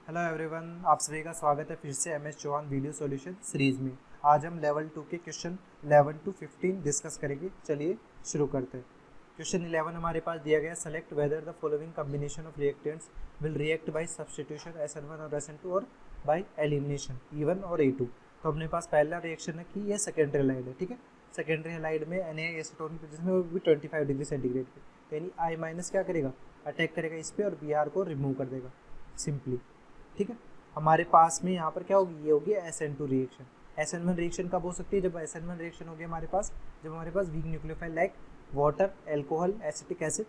Hello everyone, आप सभी का स्वागत है फिर से M S Chauhan video solution series में। आज हम लेवल 2 के क्वेश्चन 11 टू 15 डिस्कस करेंगे। चलिए शुरू करते हैं। क्वेश्चन 11 हमारे पास दिया गया, select whether the following combination of reactants will react by substitution SN1 और SN2 और बाय एलिमिनेशन E1 और E2। तो अपने पास पहला रिएक्शन है कि ये सेकेंडरी हाइलाइड है, ठीक है। सेकेंडरी हाइलाइड में Na एसीटोन की प्रेजेंस में वो भी 25 डिग्री सेंटीग्रेड पे, तो यानी I माइनस क्या करेगा, अटैक करेगा इस पर और Br को रिमूव कर देगा सिंपली, ठीक है। हमारे पास में यहाँ पर क्या होगी, ये होगी SN2 रिएक्शन। SN1 रिएक्शन कब हो सकती है, जब SN1 रिएक्शन हो गया हमारे पास, जब हमारे पास weak nucleophile like water, alcohol, acetic acid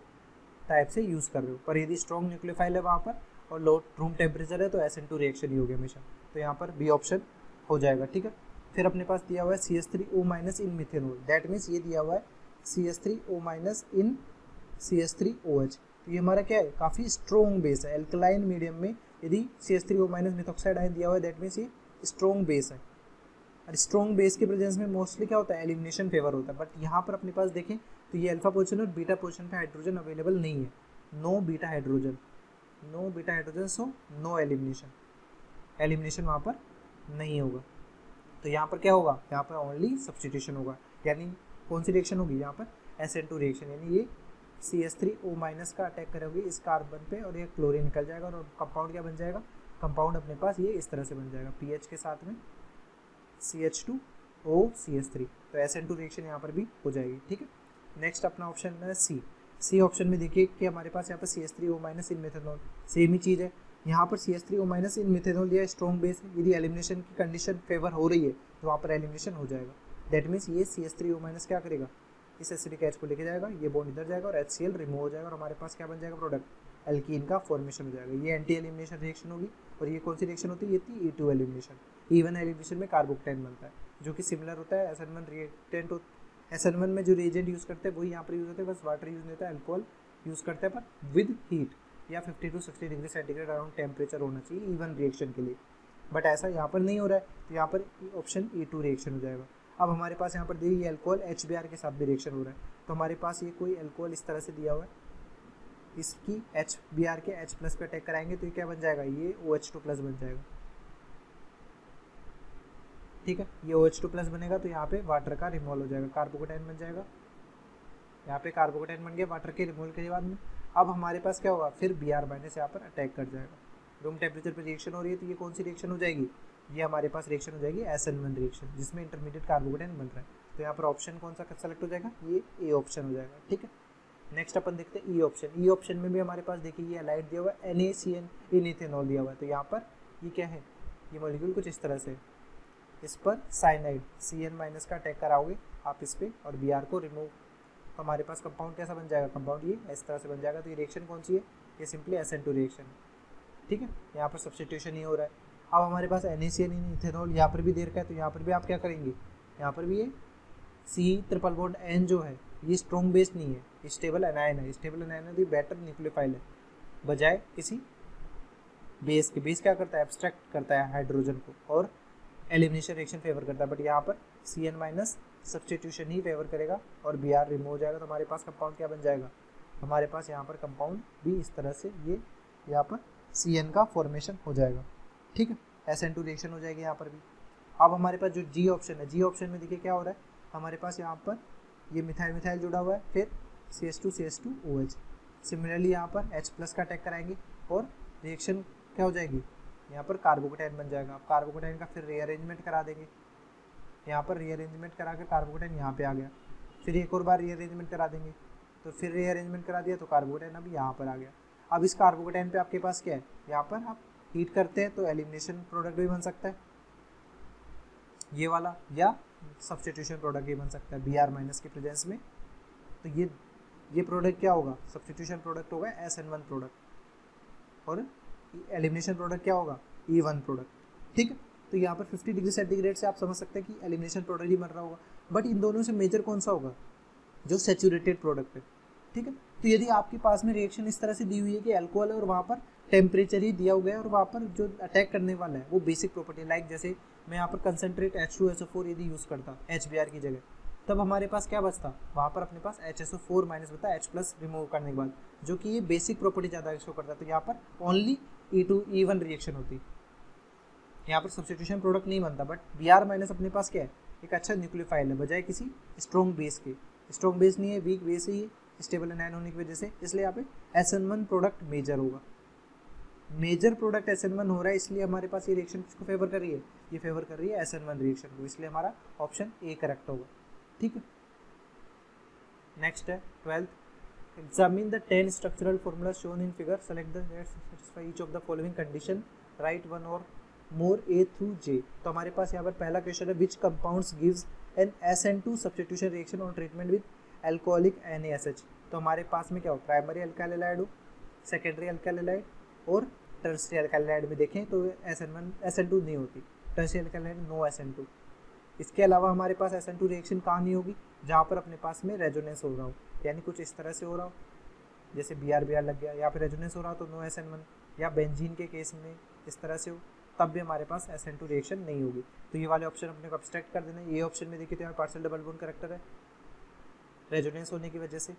type से यूज़ कर रहे हो। पर यदि स्ट्रॉन्ग न्यूक्लियोफाइल है वहाँ पर और लो रूम टेम्परेचर है तो SN2 रिएक्शन ही होगी हमेशा। तो यहाँ पर बी ऑप्शन हो जाएगा, ठीक है। फिर अपने पास दिया हुआ है CH3O- in methanol, that means ये दिया हुआ है CH3O- इन CH3OH। तो ये हमारा क्या है, काफ़ी स्ट्रॉन्ग बेस है। एल्कलाइन मीडियम में यदि CH3O- मिथॉक्साइड आयन दिया हुआ है, दैट मीन्स ये स्ट्रॉन्ग बेस है। और स्ट्रॉन्ग बेस के प्रेजेंस में मोस्टली क्या होता है, एलिमिनेशन फेवर होता है। बट यहाँ पर अपने पास देखें तो ये अल्फा पोजिशन और बीटा पोजिशन पे हाइड्रोजन अवेलेबल नहीं है। No beta hydrogen, so no elimination, elimination वहाँ पर नहीं होगा। तो यहाँ पर क्या होगा, यहाँ पर ओनली सब्स्टिट्यूशन होगा। यानी कौन सी रिएक्शन होगी यहाँ पर, SN2 रिएक्शन। यानी ये CH3O- का अटैक करोगे इस कार्बन पे और ये क्लोरीन निकल जाएगा और कंपाउंड क्या बन जाएगा, कंपाउंड अपने पास ये इस तरह से बन जाएगा, PH के साथ में CH2OCH3। तो SN2 रिएक्शन यहाँ पर भी हो जाएगी, ठीक है। नेक्स्ट अपना ऑप्शन है सी ऑप्शन में देखिए कि हमारे पास यहाँ पर CH3O- इन मिथेनॉल, सेम ही चीज़ है। यहाँ पर CH3O- इन मिथेनॉल दिया स्ट्रॉन्ग बेस है। यदि एलिमिनेशन की कंडीशन फेवर हो रही है तो वहाँ पर एलिमिनेशन हो जाएगा। दैट मीन्स ये CH3O- क्या करेगा, इस एसिडिक H को लेके जाएगा, ये बॉन्ड इधर जाएगा और HCl रिमूव हो जाएगा और हमारे पास क्या बन जाएगा, प्रोडक्ट एल्कीन का फॉर्मेशन हो जाएगा। ये एंटी एलिमिनेशन रिएक्शन होगी। और ये कौन सी रिएक्शन होती है, ये थी E2 एलिमिनेशन। E1 एलिमिनेशन में कार्बोक्टेन बनता है जो कि सिमिलर होता है SN1 रिएक्टेंट। SN1 में जो रिएजेंट यूज़ करते हैं वही यहाँ पर यूज़ होते हैं, बस वाटर यूज़ नहीं होता है, अल्कोहल यूज़ करते हैं पर विद हीट या 50 to 60 degree centigrade around temperature होना चाहिए E1 रिएक्शन के लिए। बट ऐसा यहाँ पर नहीं हो रहा है, तो यहाँ पर ऑप्शन E2 रिएक्शन हो जाएगा। अब हमारे पास यहाँ पर देखिए अल्कोहल HBr के साथ भी रिएक्शन हो रहा है। तो हमारे पास ये कोई अल्कोहल इस तरह से दिया हुआ है, इसकी HBr के H प्लस पे अटैक कराएंगे तो ये क्या बन जाएगा, ये OH2 प्लस बन जाएगा, ठीक है। ये OH2 प्लस बनेगा तो यहाँ पे वाटर का रिमूवल हो जाएगा, कार्बोकेटाइन बन जाएगा। यहाँ पे कार्बोकेटाइन बन गया वाटर के रिमूवल के बाद में। अब हमारे पास क्या होगा, फिर Br माइनस यहाँ पर अटैक कर जाएगा। रूम टेम्परेचर पर रिएक्शन हो रही है तो ये कौन सी रिएक्शन हो जाएगी, ये हमारे पास रिएक्शन हो जाएगी SN1 रिएक्शन, जिसमें इंटरमीडिएट कार्बोकेटाइन बन रहा है। तो यहाँ पर ऑप्शन कौन सा सेलेक्ट हो जाएगा, ये ए ऑप्शन हो जाएगा, ठीक है। नेक्स्ट अपन देखते हैं ई ऑप्शन। ई ऑप्शन में भी हमारे पास देखिए ये अलाइड दिया हुआ है, NaCN इन इथेनॉल दिया हुआ है। तो यहाँ पर ये क्या है, ये मॉलिक्यूल कुछ इस तरह से, इस पर साइनाइड Cn- का अटैक कराओगे आप इस पर और Br को रिमूव, तो हमारे पास कंपाउंड कैसा बन जाएगा, कंपाउंड ये इस तरह से बन जाएगा। तो ये रिएक्शन कौन सी है, ये सिंपली SN2 रिएक्शन है, ठीक है। यहाँ पर सब्स्टिट्यूशन ही हो रहा है। अब हमारे पास NaCN इन इथेनॉल यहाँ पर भी दे रखा है, तो यहाँ पर भी आप क्या करेंगे, यहाँ पर भी ये C∧N जो है ये स्ट्रॉन्ग बेस नहीं है, स्टेबल एनायन है। स्टेबल एनायन है तो बेटर न्यूक्लियोफाइल है बजाय किसी बेस के। बेस क्या करता है, एब्स्ट्रैक्ट करता है हाइड्रोजन को और एलिमिनेशन रिएक्शन फेवर करता है। बट यहाँ पर Cn- सब्स्टिट्यूशन ही फेवर करेगा और Br रिमूव हो जाएगा। तो हमारे पास कंपाउंड क्या बन जाएगा, हमारे पास यहाँ पर कंपाउंड भी इस तरह से ये यहाँ पर Cn का फॉर्मेशन हो जाएगा, ठीक है। SN2 रिएक्शन हो जाएगी यहाँ पर भी। अब हमारे पास जो जी ऑप्शन है, जी ऑप्शन में देखिए क्या हो रहा है, हमारे पास यहाँ पर ये मिथाइल मिथाइल जुड़ा हुआ है, फिर CH2OH। सिमिलरली यहाँ पर H प्लस का अटैक कराएंगे और रिएक्शन क्या हो जाएगी, यहाँ पर कार्बोकेटाइन बन जाएगा। अब कार्बोकेटाइन का फिर रीअरेंजमेंट करा देंगे, यहाँ पर रीअरेंजमेंट करा के कार्बोकेटाइन यहाँ पे आ गया, फिर एक और बार रीअरेंजमेंट करा देंगे, तो फिर रीअरेंजमेंट करा दिया तो कार्बोकेटाइन अभी यहाँ पर आ गया। अब इस कार्बोकेटाइन पे आपके पास क्या है, यहाँ पर आप हीट करते हैं तो एलिमिनेशन प्रोडक्ट भी बन सकता है ये वाला, या सब्स्टिट्यूशन प्रोडक्ट भी बन सकता है Br- के प्रेजेंस में। तो ये प्रोडक्ट क्या होगा, सब्स्टिट्यूशन प्रोडक्ट होगा SN1 प्रोडक्ट और एलिमिनेशन प्रोडक्ट क्या होगा, E1 प्रोडक्ट, ठीक है। तो यहाँ पर 50 डिग्री सेंटीग्रेड से आप समझ सकते हैं कि एलिमिनेशन प्रोडक्ट ही बन रहा होगा। बट इन दोनों से मेजर कौन सा होगा, जो सेचुरेटेड प्रोडक्ट है, ठीक है। तो यदि आपके पास में रिएक्शन इस तरह से दी हुई है कि अल्कोहल है और वहाँ पर टेम्परेचर ही दिया हुआ है और वहाँ पर जो अटैक करने वाला है वो बेसिक प्रॉपर्टी, लाइक जैसे मैं यहाँ पर कंसनट्रेट H2SO4 यदि यूज़ करता HBr की जगह, तब हमारे पास क्या बचता, वहाँ पर अपने पास HSO4- बता H प्लस रिमूव करने के बाद, जो कि ये बेसिक प्रॉपर्टी ज़्यादा शो करता है। तो यहाँ पर ओनली E1 रिएक्शन होती। यहाँ पर सब्स्टिट्यूशन प्रोडक्ट नहीं बनता, बट Br माइनस अपने पास क्या है, एक अच्छा न्यूक्लियोफाइल है बजाय किसी स्ट्रॉन्ग बेस के। स्ट्रॉन्ग बेस नहीं है, वीक बेस ही है स्टेबल एनायन होने की वजह से, इसलिए यहाँ पे SN1 प्रोडक्ट मेजर होगा। मेजर प्रोडक्ट SN1 हो रहा है, इसलिए हमारे पास ये रिएक्शन किसको फेवर कर रही है, ये फेवर कर रही है SN1 रिएक्शन को, इसलिए हमारा ऑप्शन ए करेक्ट होगा। ठीक है, नेक्स्ट है 12th, examine the 10 structural formulas shown in figure, select the that satisfy each of the following condition, write one or more A through J। तो हमारे पास यहाँ पर पहला क्वेश्चन है, which compounds gives an SN2 substitution reaction on treatment with alcoholic NaSH। तो हमारे पास में क्या हो, प्राइमरी अल्काइल हैलाइड हो, सेकेंडरी अल्काइल हैलाइड और टर्शियरी अल्काइल हैलाइड में देखें तो SN2 नहीं होती, tertiary alkyl halide no SN2। इसके अलावा हमारे पास SN2 रिएक्शन कहाँ नहीं होगी, जहाँ पर अपने पास में रेजोनेंस हो रहा हो, यानी कुछ इस तरह से हो रहा हो, जैसे Br लग गया, यहाँ पे रेजोनेंस हो रहा हो तो नो SN1, या बेंजीन के केस में इस तरह से हो, तब भी हमारे पास SN2 रिएक्शन नहीं होगी। तो ये वाले ऑप्शन अपने को अब्स्ट्रैक्ट कर देना। ये ऑप्शन में देखिए तो यहाँ पार्शियल डबल बॉन्ड करेक्टर है, रेजोनेंस होने की वजह से,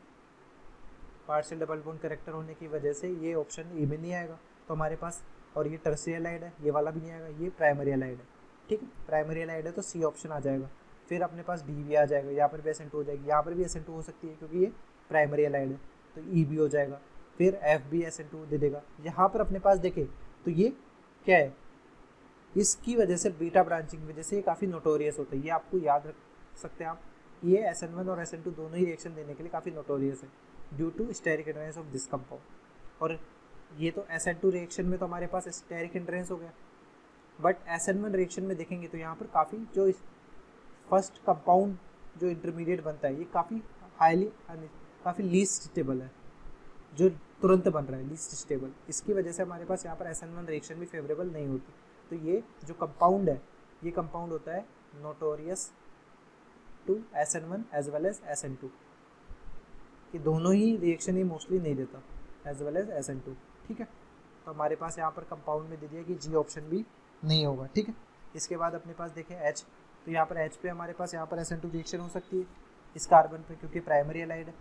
पार्शियल डबल बॉन्ड करेक्टर होने की वजह से ये ऑप्शन ए में नहीं आएगा तो हमारे पास, और ये टर्शियरी हैलाइड है, ये वाला भी नहीं आएगा, ये प्राइमरी हैलाइड है। ठीक है, प्राइमरी हैलाइड है तो सी ऑप्शन आ जाएगा। फिर अपने पास डी भी आ जाएगा, यहाँ पर भी SN2 हो जाएगी, यहाँ पर भी SN2 हो सकती है क्योंकि ये प्राइमरी हैलाइड है, तो ई भी हो जाएगा, फिर एफ भी SN2 दे देगा। यहाँ पर अपने पास देखें तो ये क्या है, इसकी वजह से बीटा ब्रांचिंग की वजह से ये काफ़ी नोटोरियस होता है, ये आपको याद रख सकते हैं आप। ये SN1 और SN2 दोनों ही रिएक्शन देने के लिए काफ़ी नोटोरियस है due to steric hindrance of this compound. और ये तो SN2 रिएक्शन में तो हमारे पास स्टेरिक इंटरेंस हो गया, बट SN1 रिएक्शन में देखेंगे तो यहाँ पर काफ़ी जो फर्स्ट कंपाउंड जो इंटरमीडिएट बनता है ये काफ़ी लीस्ट स्टेबल है, जो तुरंत बन रहा है लीस्ट स्टेबल, इसकी वजह से हमारे पास यहाँ पर SN1 रिएक्शन भी फेवरेबल नहीं होती। तो ये जो कंपाउंड है, ये कंपाउंड होता है notorious to SN1 as well as SN2, ये दोनों ही रिएक्शन ही मोस्टली नहीं देता, एज वेल एज SN2। ठीक है, तो हमारे पास यहाँ पर कंपाउंड में दे दिया कि जी ऑप्शन भी नहीं होगा। ठीक है, इसके बाद अपने पास देखें H, तो यहाँ पर H पे हमारे पास यहाँ पर SN2 रिएक्शन हो सकती है इस कार्बन पे क्योंकि प्राइमरी हैलाइड है।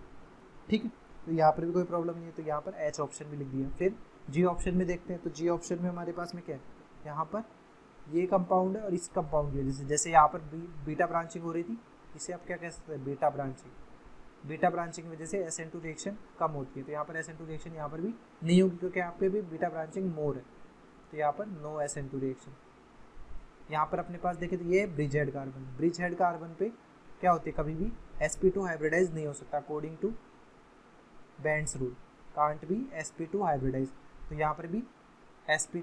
ठीक है, तो यहाँ पर भी कोई प्रॉब्लम नहीं है, तो यहाँ पर H ऑप्शन भी लिख दिया। फिर जी ऑप्शन में देखते हैं, तो जी ऑप्शन में हमारे पास में क्या है, यहाँ पर ये कंपाउंड है और इस कंपाउंड की वजह से, जैसे यहाँ पर बीटा ब्रांचिंग हो रही थी, इसे आप क्या कह सकते हैं, बीटा ब्रांचिंग की वजह से SN2 रिएक्शन कम होती है, तो यहाँ पर SN2 रिएक्शन यहाँ पर भी नहीं होगी क्योंकि यहाँ पे भी बीटा ब्रांचिंग मोर है, तो यहाँ पर नो SN2 रिएक्शन। यहाँ पर अपने पास देखें तो ये ब्रिज हेड कार्बन पे क्या होती है, कभी भी sp2 हाइब्रिडाइज नहीं हो सकता according to Bredt's rule, can't be sp2 hybridize. तो यहाँ पर भी sp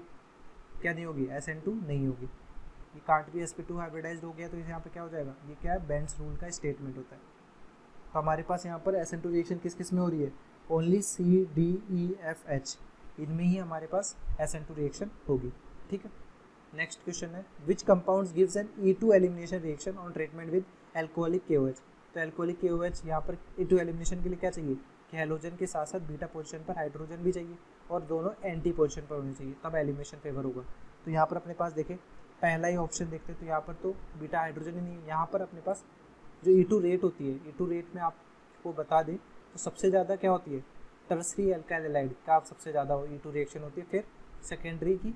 क्या नहीं होगी, SN2 नहीं होगी, ये कांट बी sp2 हाइब्रिडाइज हो गया, तो यहाँ पर क्या हो जाएगा, ये क्या है, बैंड्स रूल का स्टेटमेंट होता है। तो हमारे पास यहाँ पर SN2 रिएक्शन किस में हो रही है, ओनली CDEFH, इनमें ही हमारे पास SN2 रिएक्शन होगी। ठीक है, नेक्स्ट क्वेश्चन है, which compounds gives an E2 elimination reaction on treatment with alcoholic KOH। तो एल्कोहलिक KOH यहाँ पर E2 एलिमिनेशन के लिए क्या चाहिए कि हैलोजन के साथ साथ बीटा पोजीशन पर हाइड्रोजन भी चाहिए और दोनों एंटी पोजीशन पर होने चाहिए, तब एलिमिनेशन फेवर होगा। तो यहाँ पर अपने पास देखें पहला ही ऑप्शन देखते हैं, तो यहाँ पर तो बीटा हाइड्रोजन ही नहीं है। यहाँ पर अपने पास जो E2 रेट होती है, E2 रेट में आपको बता दें तो सबसे ज़्यादा क्या होती है, टर्शियरी अल्काइल हैलाइड का सबसे ज़्यादा E2 रिएक्शन होती है, फिर सेकेंडरी की,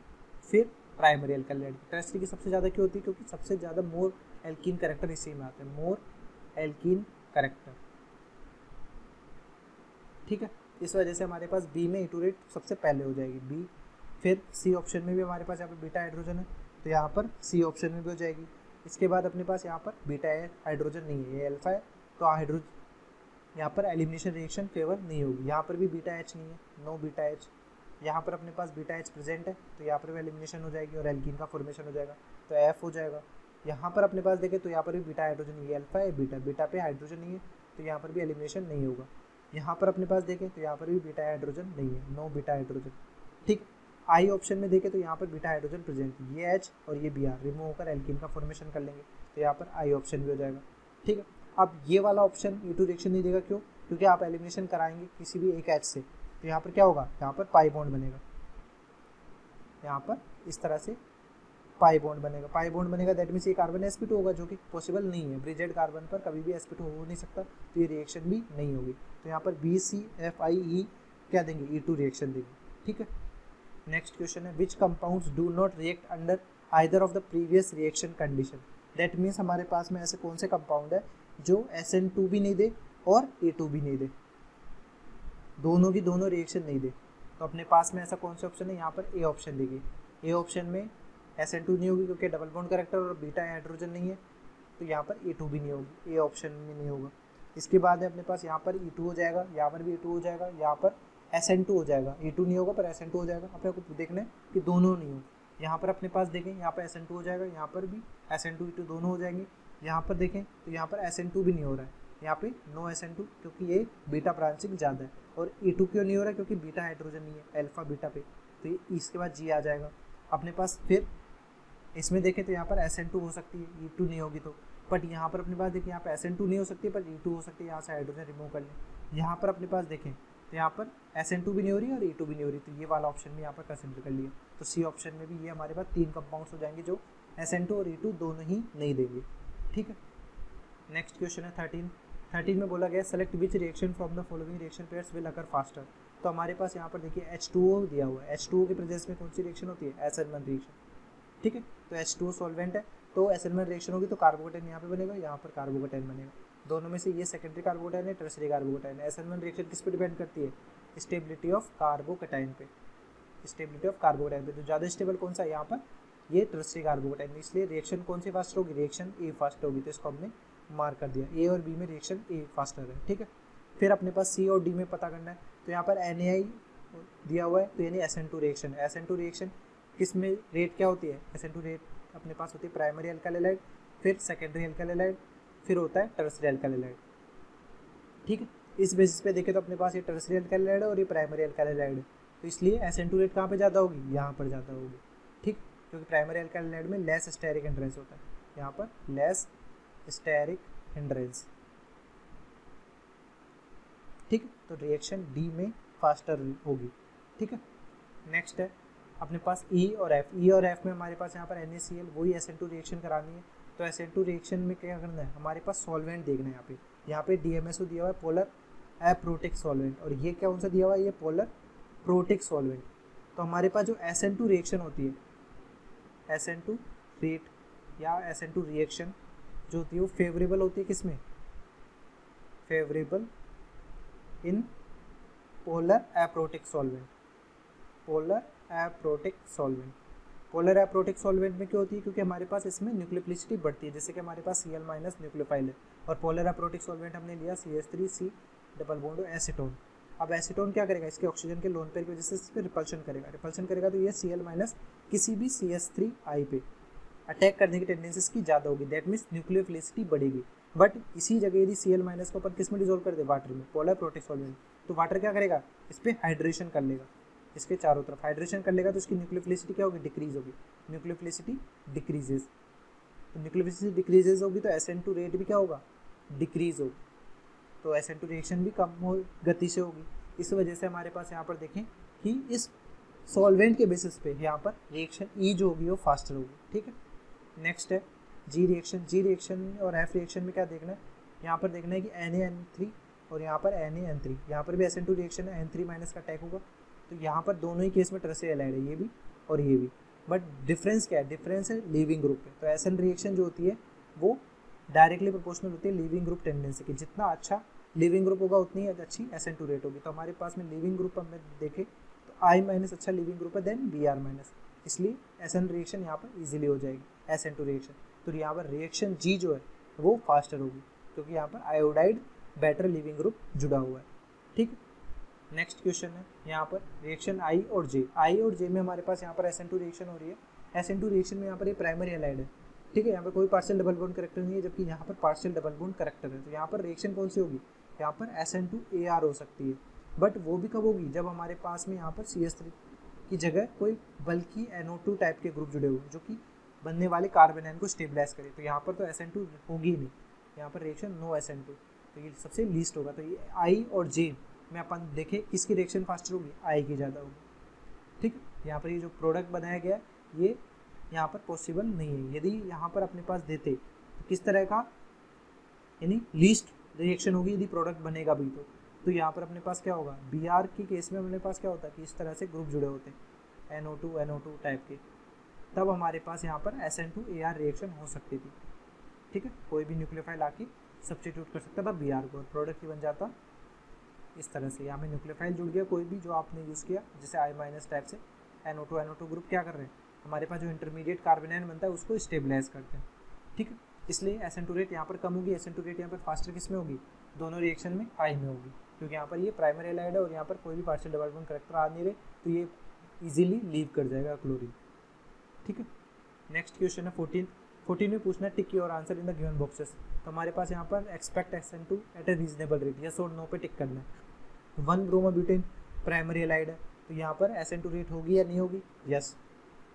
फिर प्राइमरी अल्काइल हैलाइड की। टर्शियरी की सबसे ज़्यादा क्यों होती है, क्योंकि सबसे ज़्यादा मोर एल्कीन करेक्टर इसी में आते हैं, मोर एल्कीन करेक्टर। ठीक है, इस वजह से हमारे पास बी में E2 रेट सबसे पहले हो जाएगी बी। फिर सी ऑप्शन में भी हमारे पास यहाँ पर बीटा हाइड्रोजन है, तो यहाँ पर सी ऑप्शन में भी हो जाएगी। इसके बाद अपने पास यहाँ पर बीटा हाइड्रोजन नहीं है, ये अल्फा है, तो हाइड्रोजन यहाँ पर एलिमिनेशन रिएक्शन फेवर नहीं होगी। यहाँ पर भी बीटा H नहीं है, नो बीटा H। यहाँ पर अपने पास बीटा H प्रेजेंट है, तो यहाँ पर भी एलिमिनेशन हो जाएगी और एल्कीन का फॉर्मेशन हो जाएगा, तो F हो जाएगा। यहाँ पर अपने पास देखें तो यहाँ पर भी बीटा हाइड्रोजन नहीं है, अल्फा है, बीटा पे हाइड्रोजन नहीं है, तो यहाँ पर भी एलिमिनेशन नहीं होगा। यहाँ पर अपने पास देखें तो यहाँ पर भी बीटा हाइड्रोजन नहीं है, नो बीटा हाइड्रोजन। ठीक, आई ऑप्शन में देखें तो यहाँ पर बीटा हाइड्रोजन प्रेजेंट है, ये H और ये Br रिमूव होकर एल्कीन का फॉर्मेशन कर लेंगे, तो यहाँ पर आई ऑप्शन भी हो जाएगा। ठीक है, अब ये वाला ऑप्शन E2 रिएक्शन नहीं देगा, क्यों, क्योंकि आप एलिमिनेशन कराएंगे किसी भी एक H से, तो यहाँ पर क्या होगा, यहाँ पर पाई बॉन्ड बनेगा, यहाँ पर इस तरह से पाई बॉन्ड बनेगा, दैट मीन्स ये कार्बन sp2 होगा, जो कि पॉसिबल नहीं है, ब्रिजेड कार्बन पर कभी भी sp2 हो नहीं सकता, तो ये रिएक्शन भी नहीं होगी। तो यहाँ पर BCFIE क्या देंगे, E2 रिएक्शन देंगे। ठीक है, नेक्स्ट क्वेश्चन है which compounds do not react under either of the previous reaction condition. That means हमारे पास में ऐसे कौन से कंपाउंड है जो SN2 भी नहीं दे और A2 भी नहीं दे, दोनों की दोनों रिएक्शन नहीं दे। तो अपने पास में ऐसा कौन सा ऑप्शन है, यहाँ पर ए ऑप्शन देखिए। ए ऑप्शन में SN2 नहीं होगी क्योंकि डबल बॉन्ड करेक्टर और बीटा हाइड्रोजन नहीं है, तो यहाँ पर A2 भी नहीं होगी, ए ऑप्शन में नहीं होगा। इसके बाद है अपने पास यहाँ पर E2 हो जाएगा, यहाँ पर भी E2 हो जाएगा, यहाँ पर SN2 हो जाएगा। E2 नहीं होगा पर SN2 हो जाएगा। अपने को देखना है कि दोनों नहीं हो। यहाँ पर अपने पास देखें, यहाँ पर SN2 हो जाएगा, यहाँ पर भी SN2 E2 दोनों हो जाएंगे। यहाँ पर देखें तो यहाँ पर SN2 भी नहीं हो रहा है, यहाँ पे नो SN2 क्योंकि ये बीटा ब्रांचिंग ज़्यादा है। और E2 क्यों नहीं हो रहा है, क्योंकि बीटा हाइड्रोजन नहीं है अल्फा बीटा पे, तो ये इसके बाद G आ जाएगा अपने पास। फिर इसमें देखें तो यहाँ पर SN2 हो सकती है, E2 नहीं होगी तो। बट यहाँ पर अपने पास देखिए, यहाँ पर SN2 नहीं हो सकती पर E2 हो सकती है, यहाँ से हाइड्रोजन रिमूव कर लें। यहाँ पर अपने पास देखें तो यहाँ पर SN2 भी नहीं हो रही और E2 भी नहीं हो रही, तो ये वाला ऑप्शन भी यहाँ पर कंसिडर कर लिया। तो सी ऑप्शन में भी ये हमारे पास 3 कंपाउंड्स हो जाएंगे जो SN2 और E2 दोनों ही नहीं देंगे। ठीक है, नेक्स्ट क्वेश्चन है 13 में बोला गया select which reaction from the following reaction pairs will occur faster. तो हमारे पास यहाँ पर देखिए H2O दिया हुआ है, H2O के प्रेजेंस में कौन सी रिएक्शन होती है, SN1 रिएक्शन। ठीक है, तो H2O सॉल्वेंट है तो SN1 रिएक्शन होगी तो कार्बोकेटाइन यहाँ पे बनेगा, यहाँ पर कार्बोकेटाइन बनेगा। दोनों में से ये सेकेंडरी कार्बोकेटाइन है, टर्सरी कार्बोकेटाइन है। SN1 रिएक्शन किस पे डिपेंड करती है, स्टेबिलिटी ऑफ कार्बोकेटाइन पे, स्टेबिलिटी ऑफ कार्बोकेटाइन पे। तो ज़्यादा स्टेबल कौन सा है, यहाँ पर ये टर्सरी कार्बोकेटाइन, इसलिए रिएक्शन कौन सी फास्ट होगी, रिएक्शन ए फास्ट होगी। तो इसको हमने मार्क कर दिया, ए और बी में रिएक्शन ए फास्टर है। ठीक है, फिर अपने पास सी और डी में पता करना है। तो यहाँ पर NaI दिया हुआ है, तो यानी SN2 रिएक्शन है। SN2 रिएक्शन किस में रेट क्या होती है, SN2 रेट अपने पास होती है प्राइमरी अल्काइल हैलाइड, फिर सेकेंडरी अल्काइल हैलाइड, फिर होता है टर्सरी अल्काइल हैलाइड। ठीक है, इस बेसिस पे देखें तो अपने पास ये टर्सरी अल्काइल हैलाइड है और ये प्राइमरी अल्काइल हैलाइड है, तो इसलिए SN2 रेट कहाँ पे ज़्यादा होगी, यहाँ पर ज़्यादा होगी। ठीक, क्योंकि प्राइमरी अल्काइल हैलाइड में लेस स्टेरिक हिंड्रेंस होता है, यहाँ पर लेस स्टेरिक हिंड्रेंस। ठीक, तो रिएक्शन डी में फास्टर होगी। ठीक है, नेक्स्ट है अपने पास ई और एफ में हमारे पास यहाँ पर NaCl वही SN2 रिएक्शन करानी है। तो SN2 रिएक्शन में क्या करना है, हमारे पास सॉल्वेंट देखना है। यहाँ पे DMSO दिया हुआ है, पोलर अप्रोटिक सॉल्वेंट, और ये क्या उनसे दिया हुआ है, ये पोलर प्रोटिक सॉल्वेंट। तो हमारे पास जो SN2 रिएक्शन होती है, SN2 रेट या SN2 रिएक्शन जो होती है वो फेवरेबल होती है किसमें, favourable in polar aprotic solvent. Polar aprotic solvent, polar aprotic solvent में क्या होती है, क्योंकि हमारे पास इसमें न्यूक्लियोफिलिसिटी बढ़ती है, जैसे कि हमारे पास Cl- न्यूक्लियोफाइल है, और पोलर अप्रोटिक सॉल्वेंट हमने लिया CH3C डबल बॉन्ड एसीटोन। अब एसीटोन क्या करेगा, इसके ऑक्सीजन के लोन पेयर की वजह से इस पर रिपल्शन करेगा, तो ये Cl- किसी भी CH3I पे अटैक करने की टेंडेंसी इसकी ज़्यादा होगी, दैट मीन्स न्यूक्लियोफिलिसिटी बढ़ेगी। बट इसी जगह यदि Cl- को अपन किस में डिजोल्व कर दे, वाटर में, पोलर प्रोटिक सॉल्वेंट, तो वाटर क्या करेगा, इस पर हाइड्रेशन कर लेगा, इसके चारों तरफ हाइड्रेशन कर लेगा, तो इसकी न्यूक्लियोफिलिसिटी क्या होगी, डिक्रीज होगी, न्यूक्लियोफिलिसिटी डिक्रीजेस। तो न्यूक्लियोफिलिसिटी डिक्रीजेस होगी तो SN2 रेट भी क्या होगा, डिक्रीज होगी, तो SN2 रिएक्शन भी कम हो गति से होगी। इस वजह से हमारे पास यहाँ पर देखें कि इस सॉल्वेंट के बेसिस पे यहाँ पर रिएक्शन ई जो होगी वो फास्टर होगी। ठीक है, नेक्स्ट है जी रिएक्शन और एफ रिएक्शन में क्या देखना है, यहाँ पर देखना है कि Na-N3 और यहाँ पर Na-N3, यहाँ पर भी SN2 रिएक्शन है, N3- का अटैक होगा, तो यहाँ पर दोनों ही केस में टर्सरी हैलाइड है, ये भी और ये भी। बट डिफरेंस क्या है, डिफरेंस है लीविंग ग्रुप पे। तो SN रिएक्शन जो होती है वो डायरेक्टली प्रोपोर्शनल होती है लीविंग ग्रुप टेंडेंसी की, जितना अच्छा लीविंग ग्रुप होगा उतनी अच्छी SN2 रेट होगी। तो हमारे पास में लीविंग ग्रुप हमें देखें तो I- अच्छा लीविंग ग्रुप है देन Br-, इसलिए SN रिएक्शन यहाँ पर इजीली हो जाएगी SN2 रिएक्शन। तो यहाँ पर रिएक्शन जी जो है वो फास्टर होगी, क्योंकि यहाँ पर आयोडाइड बेटर लीविंग ग्रुप जुड़ा हुआ है। ठीक, नेक्स्ट क्वेश्चन है यहाँ पर रिएक्शन आई और जे में हमारे पास यहाँ पर SN2 रिएक्शन हो रही है। SN2 रिएक्शन में यहाँ पर ये प्राइमरी हैलाइड है। ठीक है, यहाँ पर कोई पार्शियल डबल बॉन्ड करेक्टर नहीं है, जबकि यहाँ पर पार्शियल डबल बॉन्ड करेक्टर है। तो यहाँ पर रिएक्शन कौन सी होगी, यहाँ पर SN2AR हो सकती है, बट वो भी कब होगी, जब हमारे पास में यहाँ पर CH3 की जगह कोई बल्कि NO2 टाइप के ग्रुप जुड़े हुए जो कि बनने वाले कार्बन आयन को स्टेबलाइज करे। तो यहाँ पर तो SN2 होगी ही नहीं, यहाँ पर रिएक्शन नो SN2, तो ये सबसे लीस्ट होगा। तो ये आई और जे में अपन देखें किसकी रिएक्शन फास्टर होगी, आई की ज़्यादा होगी। ठीक, यहाँ पर ये जो प्रोडक्ट बनाया गया ये यहाँ पर पॉसिबल नहीं है। यदि यहाँ पर अपने पास देते तो किस तरह का, यानी लीस्ट रिएक्शन होगी यदि प्रोडक्ट बनेगा भी तो यहाँ पर अपने पास क्या होगा, Br के केस में अपने पास क्या होता है कि इस तरह से ग्रुप जुड़े होते हैं, NO2 टाइप के, तब हमारे पास यहाँ पर SN2AR रिएक्शन हो सकती थी। ठीक है, कोई भी न्यूक्लियोफाइल आके सब्स्टिट्यूट कर सकता था Br को और प्रोडक्ट ही बन जाता इस तरह से। यहाँ पे न्यूक्लियोफाइल जुड़ गया कोई भी जो आपने यूज़ किया, जैसे I- टाइप से NO2 ग्रुप क्या कर रहे हैं, हमारे पास जो इंटरमीडिएट कार्बन आयन बनता है उसको स्टेबलाइज करते हैं। ठीक है, इसलिए SN2 रेट यहाँ पर कम होगी, SN2 रेट यहाँ पर फास्टर किस में होगी, दोनों रिएक्शन में हाई में होगी, क्योंकि यहाँ पर ये प्राइमरी एलाइड है और यहाँ पर कोई भी पार्शियल डेवलपमेंट करेक्टर आ नहीं रहे, तो ये इजीली लीव कर जाएगा क्लोरीन। ठीक है, नेक्स्ट क्वेश्चन है 14 में पूछना है tick your answer in the given boxes. तो हमारे पास यहाँ पर expect SN2 at a reasonable rate, yes और नो पे टिक करना है। 1 ब्रोमोब्यूटेन प्राइमरी एलाइड है, तो यहाँ पर SN2 रेट होगी या नहीं होगी, यस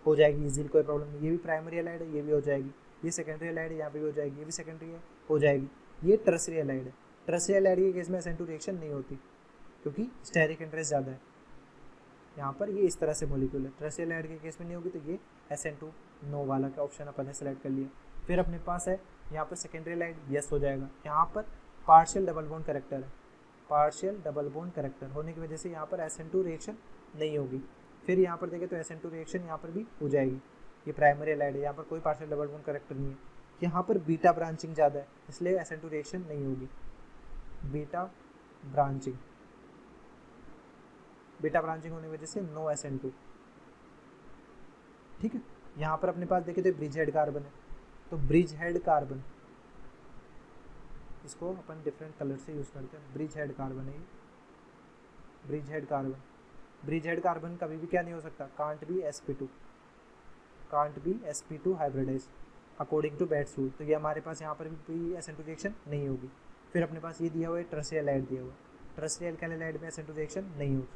हो जाएगी इजीली, कोई प्रॉब्लम नहीं। ये भी प्राइमरी एलाइड है, ये भी हो जाएगी। ये सेकेंडरी एलाइड है, यहाँ पे भी हो जाएगी। ये भी सेकेंडरी है, हो जाएगी। ये टर्सरी एलाइड है, टर्सरी एलाइड के केस में SN2 रिएक्शन नहीं होती क्योंकि स्टेरिक इंटरेस्ट ज़्यादा है। यहाँ पर ये इस तरह से मॉलिक्यूल है, टर्सरी एलाइड के केस में नहीं होगी, तो ये SN2 नो वाला का ऑप्शन अपन ने सेलेक्ट कर लिया। फिर अपने पास है यहाँ पर सेकेंडरी एलाइड, यस हो जाएगा। यहाँ पर पार्शियल डबल बॉन्ड करेक्टर है, पार्शियल डबल बॉन्ड करेक्टर होने की वजह से यहाँ पर SN2 रिएक्शन नहीं होगी। फिर यहाँ पर देखें तो SN2 रिएक्शन यहाँ पर भी हो जाएगी, ये प्राइमरी एलाइड है, यहाँ पर कोई पार्शियल डबल बॉन्ड करेक्टर नहीं है। यहाँ पर बीटा ब्रांचिंग ज़्यादा है, इसलिए SN2 रिएक्शन नहीं होगी। बीटा ब्रांचिंग होने की वजह से नो SN2। ठीक है, यहाँ पर अपने पास देखें तो ब्रिज हेड कार्बन है, तो ब्रिज हेड कार्बन इसको अपन डिफरेंट कलर से यूज़ करते हैं। ब्रिज हेड कार्बन है ये, bridge head carbon. Bridge head carbon कभी भी क्या नहीं हो सकता, can't be sp2 hybridize according to Bredt's rule. तो ये हमारे पास यहाँ पर भी SN2 रिएक्शन नहीं होगी। फिर अपने पास ये दिया हुआ है टर्सरी एलाइड दिया हुआ है, टर्सरी एल्काइल एलाइड में SN2 रिएक्शन नहीं होगी।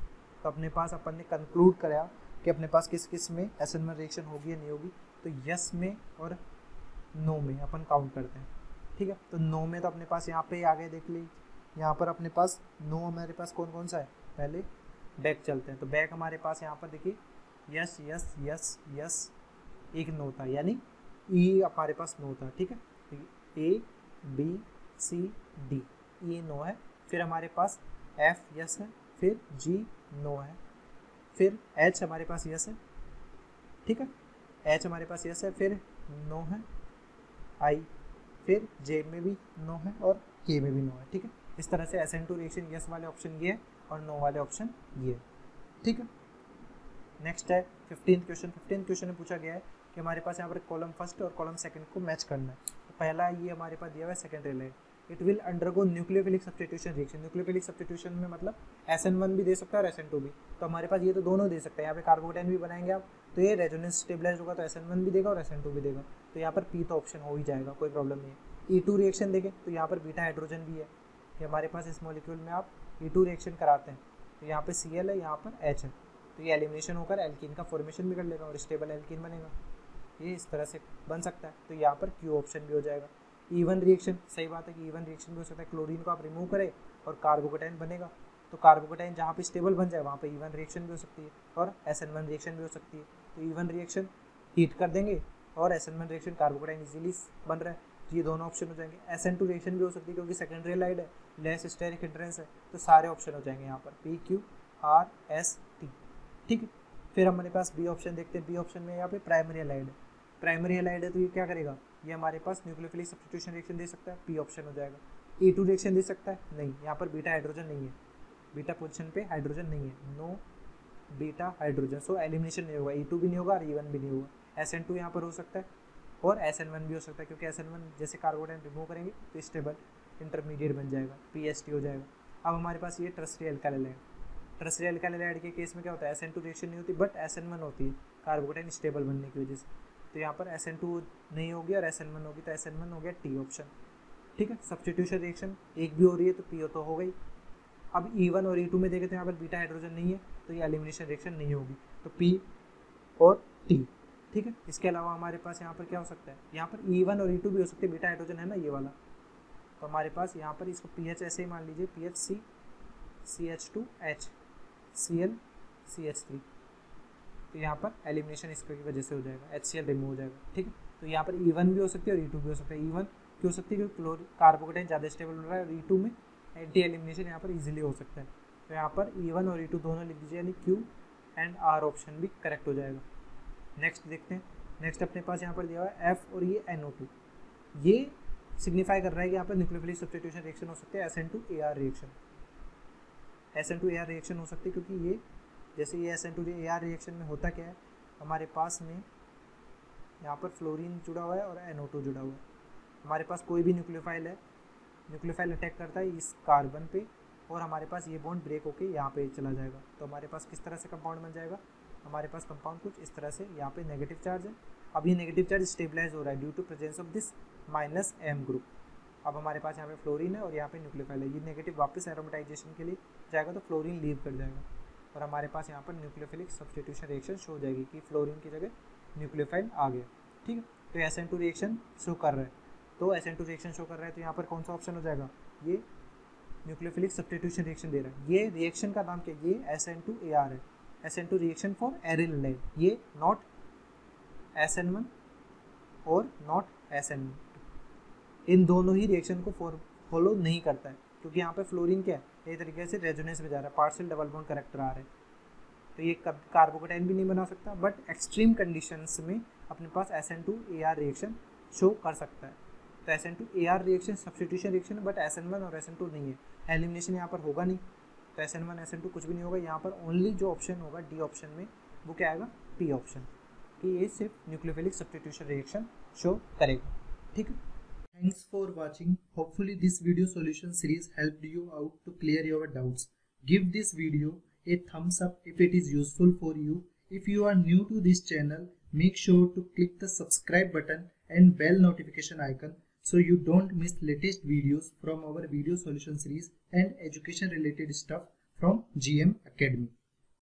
तो अपने पास अपन ने कंक्लूड कराया कि अपने पास किस किस में SN1 रिएक्शन होगी या नहीं होगी। तो यस में और नो में अपन काउंट करते हैं। ठीक है, तो नो में तो अपने पास यहाँ पे आगे देख ली, यहाँ पर अपने पास नो हमारे पास कौन कौन सा है, पहले बैक चलते हैं। तो बैक हमारे पास यहाँ पर देखिए यस यस यस यस एक नो था, यानी ई हमारे पास नो था। ठीक है, ABCD ये नो है। फिर हमारे पास F यस है, फिर G नो है, फिर H हमारे पास यस है। ठीक है, H हमारे पास यस है, फिर नो है I, फिर J में भी नो है और K में भी नो है। ठीक है, इस तरह से SN2 रिएक्शन यस वाले ऑप्शन ये है और नो वाले ऑप्शन ये है। ठीक है, नेक्स्ट है 15 क्वेश्चन में पूछा गया है कि हमारे पास यहाँ पर कॉलम फर्स्ट और कॉलम सेकंड को मैच करना है। तो पहला ये हमारे पास दिया हुआ है secondary allied, it will undergo nucleophilic substitution reaction. Nucleophilic substitution में मतलब SN1 भी दे सकता है और SN2 भी, तो हमारे पास ये तो दोनों दे सकता है। यहाँ पे कार्बोकेटाइन भी बनाएंगे आप, तो ये रेजोनेंस स्टेबलाइज होगा, तो SN1 भी देगा और SN2 भी देगा, तो यहाँ पर पी तो ऑप्शन हो ही जाएगा, कोई प्रॉब्लम नहीं है। E2 रिएक्शन देखें तो यहाँ पर बीटा हाइड्रोजन भी है कि हमारे पास इस मॉलिक्यूल में आप E2 रिएक्शन कराते हैं, तो यहाँ पर Cl है, यहाँ पर H है, तो ये एलिमिनेशन होकर एल्कीन का फॉर्मेशन भी कर लेगा और स्टेबल एल्कीन बनेगा। ये इस तरह से बन सकता है, तो यहाँ पर क्यू ऑप्शन भी हो जाएगा। E1 रिएक्शन, सही बात है कि E1 रिएक्शन भी हो सकता है, क्लोरीन को आप रिमूव करें और कार्बोकेटाइन बनेगा, तो कार्बोकेटाइन जहाँ पे स्टेबल बन जाए वहाँ पे E1 रिएक्शन भी हो सकती है और SN1 रिएक्शन भी हो सकती है। तो E1 रिएक्शन हीट कर देंगे और SN1 रिएक्शन कार्बोकेटाइन इजीली बन रहा है, तो ये दोनों ऑप्शन हो जाएंगे। SN2 रिएक्शन भी हो सकती है क्योंकि सेकेंडरी एलाइड है, लेस स्टेरिक हिंड्रेंस है, तो सारे ऑप्शन हो जाएंगे यहाँ पर PQRST। ठीक है, फिर हमारे पास बी ऑप्शन देखते हैं। बी ऑप्शन में यहाँ पे प्राइमरी एलाइड है, प्राइमरी एलाइड है तो ये क्या करेगा, ये हमारे पास न्यूक्लियोफिलिक सब्स्टिट्यूशन रिएक्शन दे सकता है, पी ऑप्शन हो जाएगा। E2 रिएक्शन दे सकता है, नहीं, यहाँ पर बीटा हाइड्रोजन नहीं है, बीटा पोजीशन पे हाइड्रोजन नहीं है, नो बीटा हाइड्रोजन, सो एलिमिनेशन नहीं होगा, E2 भी नहीं होगा और E1 भी नहीं होगा। SN2 यहाँ पर हो सकता है और SN1 भी हो सकता है, क्योंकि SN1 जैसे कार्बोकेटाइन रिमूव करेंगे तो स्टेबल इंटरमीडिएट बन जाएगा, PST हो जाएगा। अब हमारे पास ये tertiary alkyl allied, tertiary alkyl allied के केस में क्या होता है, SN2 रिएक्शन नहीं होती बट SN1 होती है कार्बोकेटाइन स्टेबल बनने की वजह से, तो यहाँ पर SN2 नहीं होगी और SN1 होगी, तो SN1 हो गया टी ऑप्शन। ठीक है, सब्स्टिट्यूशन रिएक्शन एक भी हो रही है तो पी तो हो गई। अब E1 और E2 में देखें तो यहाँ पर बीटा हाइड्रोजन नहीं है, तो ये एलिमिनेशन रिएक्शन नहीं होगी, तो पी और टी। ठीक है, इसके अलावा हमारे पास यहाँ पर क्या हो सकता है, यहाँ पर E1 और E2 भी हो सकते हैं, बीटा हाइड्रोजन है ना ये वाला, तो हमारे पास यहाँ पर इसको PH ऐसे ही मान लीजिए, PHC CH2H Cl CH3, तो यहाँ पर एलिमिनेशन इसकी वजह से हो जाएगा, HCl रिमूव हो जाएगा। ठीक है, तो यहाँ पर E1 भी हो सकती है और E2 भी हो सकता है। E1 क्यों हो सकती है, क्योंकि कार्बोकेटाइन ज़्यादा स्टेबल बन रहा है, और E2 में एंटी एलिमिनेशन यहाँ पर इजीली हो सकता है, तो यहाँ पर E1 और E2 दोनों लिख दीजिए, यानी एंड आर ऑप्शन भी करेक्ट हो जाएगा। नेक्स्ट देखते हैं। नेक्स्ट अपने पास यहाँ पर दिया हुआ है एफ और ये NO2, ये सिग्निफाई कर रहा है कि यहाँ पर न्यूक्लियोफिलिक सब्स्टिट्यूशन रिएक्शन हो सकते हैं SN2AR रिएक्शन। SN2AR रिएक्शन हो सकती है क्योंकि ये जैसे ये SN2AR रिएक्शन में होता क्या है, हमारे पास में यहाँ पर फ्लोरीन जुड़ा हुआ है और NO2 जुड़ा हुआ है। हमारे पास कोई भी न्यूक्लियोफाइल है, न्यूक्लियोफाइल अटैक करता है इस कार्बन पे और हमारे पास ये बॉन्ड ब्रेक होके यहाँ पे चला जाएगा। तो हमारे पास किस तरह से कंपाउंड बन जाएगा, हमारे पास कंपाउंड कुछ इस तरह से, यहाँ पे नेगेटिव चार्ज है। अब ये नेगेटिव चार्ज स्टेबलाइज हो रहा है due to presence of this -M group. अब हमारे पास यहाँ पे फ्लोरीन है और यहाँ पे न्यूक्लियोफाइल है, ये नेगेटिव वापस एरोमेटाइजेशन के लिए जाएगा तो फ्लोरीन लीव कर जाएगा और हमारे पास यहाँ पर न्यूक्लियोफिलिक सब्स्टिट्यूशन रिएक्शन शो हो जाएगी कि फ्लोरीन की जगह न्यूक्लियोफाइल आ गया। ठीक है, तो SN2 रिएक्शन शो कर रहा है, तो SN2 रिएक्शन शो कर रहा है तो यहाँ पर कौन सा ऑप्शन हो जाएगा, ये न्यूक्लियोफिलिक सब्स्टिट्यूशन रिएक्शन दे रहा है। ये रिएक्शन का नाम क्या है, ये SN2AR है, SN2 reaction for aryl aldehyde, ये नॉट SN1 और नॉट SN2, इन दोनों ही रिएक्शन को फॉलो नहीं करता है क्योंकि यहाँ पे फ्लोरीन क्या है, एक तरीके से रेजोनेंस में जा रहा है, पार्शियल डबल बॉन्ड करेक्टर आ रहा है, तो ये कार्बोकेटाइन भी नहीं बना सकता, बट एक्सट्रीम कंडीशंस में अपने पास SN2AR रिएक्शन शो कर सकता है। तो SN2AR रिएक्शन सब्स्टिट्यूशन रिएक्शन है, बट SN1 और SN2 नहीं है, एलिमिनेशन यहाँ पर होगा नहीं, तो SN1 SN2 कुछ भी नहीं होगा। यहाँ पर ओनली जो ऑप्शन होगा डी ऑप्शन में वो क्या आएगा, P ऑप्शन, कि ये सिर्फ न्यूक्लियोफिलिक सब्स्टिट्यूशन रिएक्शन शो करेगा। ठीक है, thanks for watching. Hopefully this video solution series helped you out to clear your doubts. Give this video a thumbs up if it is useful for you. If you are new to this channel, make sure to click the subscribe button and bell notification icon so you don't miss latest videos from our video solution series and education related stuff from GM Academy.